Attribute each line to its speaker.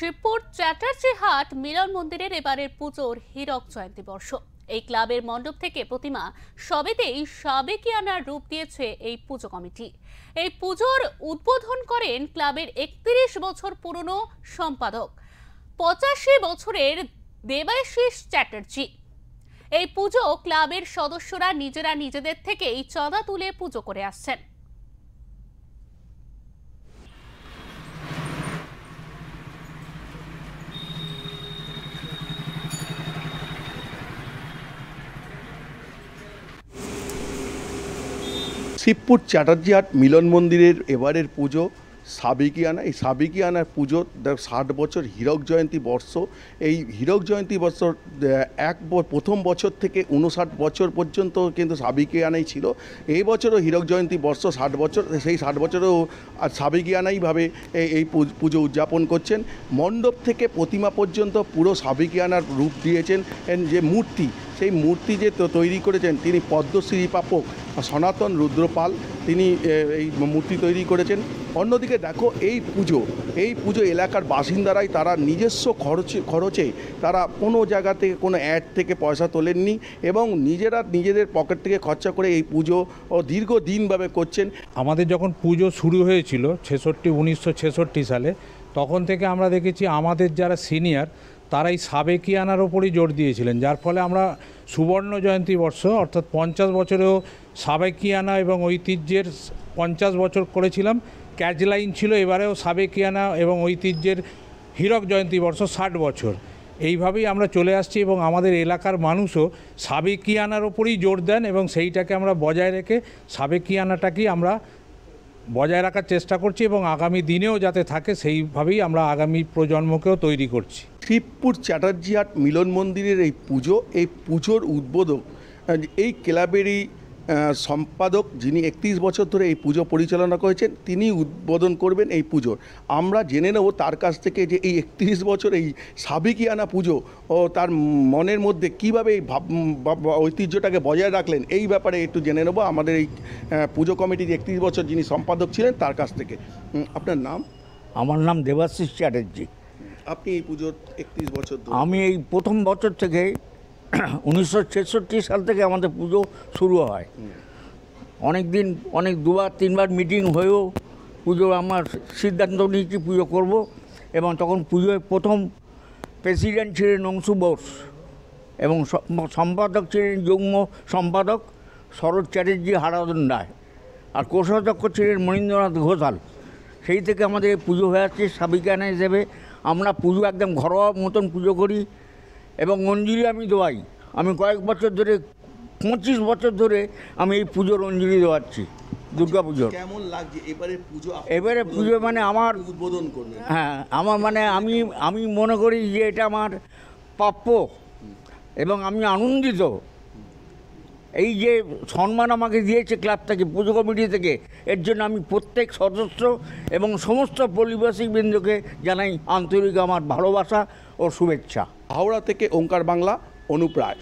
Speaker 1: শিবপুর চ্যাটার্জি হাট মিলন মন্দিরের এবারের পুজোর হীরক জয়ন্তী বর্ষ। এই ক্লাবের মণ্ডপ থেকে প্রতিমা সবেতেই সাবেকিয়ানার রূপ দিয়েছে এই পুজো কমিটি। এই পুজোর উদ্বোধন করেন ক্লাবের 31 বছর পুরনো সম্পাদক 85 বছরের দেবাশিস চ্যাটার্জি। এই পুজো ক্লাবের সদস্যরা নিজেরা নিজেদের থেকেই চাঁদা তুলে পুজো করে আসছেন।
Speaker 2: শিবপুর চ্যাটার্জি হাট মিলন মন্দিরের এবারের পুজো সাবেকিয়ানা। এই সাবেকিয়ানার পুজো 60 বছর হীরক জয়ন্তী বর্ষ। এই হীরক জয়ন্তী বর্ষ প্রথম বছর থেকে 59 বছর পর্যন্ত কিন্তু সাবেকিয়ানাই ছিল। এই বছরও হীরক জয়ন্তী বর্ষ 60 বছর, সেই 60 বছরেও সাবেকিয়ানাইভাবে এই পুজো উদযাপন করছেন। মণ্ডপ থেকে প্রতিমা পর্যন্ত পুরো সাবেকিয়ানার রূপ দিয়েছেন। যে মূর্তি, সেই মূর্তি যে তৈরি করেছেন তিনি পদ্মশ্রী প্রাপক সনাতন রুদ্রপাল, তিনি এই মূর্তি তৈরি করেছেন। অন্যদিকে দেখো এই পুজো এলাকার বাসিন্দারাই তারা নিজস্ব খরচে তারা কোনো জায়গা থেকে কোনো অ্যাড থেকে পয়সা তোলেননি এবং নিজেরা নিজেদের পকেট থেকে খরচা করে এই পুজো দীর্ঘদিনভাবে করছেন।
Speaker 3: আমাদের যখন পুজো শুরু হয়েছিল 1966 সালে, তখন থেকে আমরা দেখেছি আমাদের যারা সিনিয়র তারাই সাবেকিয়ানার ওপরই জোর দিয়েছিলেন, যার ফলে আমরা সুবর্ণ জয়ন্তী বর্ষ অর্থাৎ 50 বছরেও সাবেকিয়ানা এবং ঐতিহ্যের 50 বছর করেছিলাম। ক্যাচলাইন ছিল এবারেও সাবেকিয়ানা এবং ঐতিহ্যের হীরক জয়ন্তী বর্ষ 60 বছর। এইভাবেই আমরা চলে আসছি এবং আমাদের এলাকার মানুষও সাবেকিয়ানার ওপরই জোর দেন এবং সেইটাকে আমরা বজায় রেখে সাবেকিয়ানাটাকেই আমরা বজায় রাখার চেষ্টা করছি এবং আগামী দিনেও যাতে থাকে সেইভাবেই আমরা আগামী প্রজন্মকেও তৈরি করছি।
Speaker 2: শিবপুর চ্যাটার্জি হাট মিলন মন্দিরের এই পুজোর উদ্বোধক এই ক্লাবেরই সম্পাদক, যিনি 31 বছর ধরে এই পুজো পরিচালনা করেছেন, তিনি উদ্বোধন করবেন এই পুজোর। আমরা জেনে নেব তার কাছ থেকে যে এই 31 বছর এই সাবেকিয়ানা পুজো ও তার মনের মধ্যে কীভাবে এই ঐতিহ্যটাকে বজায় রাখলেন, এই ব্যাপারে একটু জেনে নেব আমাদের এই পুজো কমিটির 31 বছর যিনি সম্পাদক ছিলেন তার কাছ থেকে। আপনার নাম?
Speaker 4: আমার নাম দেবাশিস চ্যাটার্জি।
Speaker 2: আপনি এই পুজোর 31 বছর?
Speaker 4: আমি এই প্রথম বছর থেকে 1966 সাল থেকে আমাদের পুজো শুরু হয়। অনেক দিন, দুবার তিনবার মিটিং হয়েও পুজো আমার সিদ্ধান্ত নিয়েছি পুজো করব। এবং তখন পুজোয় প্রথম প্রেসিডেন্ট ছিলেন অংশু বোস এবং সম্পাদক ছিলেন যুগ্ম সম্পাদক শরৎ চ্যাটার্জি হারাধন রায়, আর কোষাধ্যক্ষ ছিলেন মনীন্দ্রনাথ ঘোষাল। সেই থেকে আমাদের পুজো হয়ে আসছে সাবেকিয়ানা হিসেবে। আমরা পুজো একদম ঘরোয়া মতন পুজো করি এবং অঞ্জলি আমি দেওয়াই। আমি কয়েক বছর ধরে 25 বছর ধরে আমি এই পুজোর অঞ্জলি দেওয়াচ্ছি, দুর্গা পুজোর।
Speaker 2: কেমন লাগছে
Speaker 4: এবারে পুজো মানে আমার
Speaker 2: উদ্বোধন করলেন?
Speaker 4: হ্যাঁ, আমার মানে আমি মনে করি যে এটা আমার প্রাপ্য এবং আমি আনন্দিত। এই যে সম্মান আমাকে দিয়েছে ক্লাব থেকে, পুজো কমিটি থেকে, এর জন্য আমি প্রত্যেক সদস্য এবং সমস্ত পরিবেশিকবৃন্দকে জানাই আন্তরিক আমার ভালোবাসা ও শুভেচ্ছা।
Speaker 2: হাওড়া থেকে ওঙ্কার বাংলা, অনুপ রায়।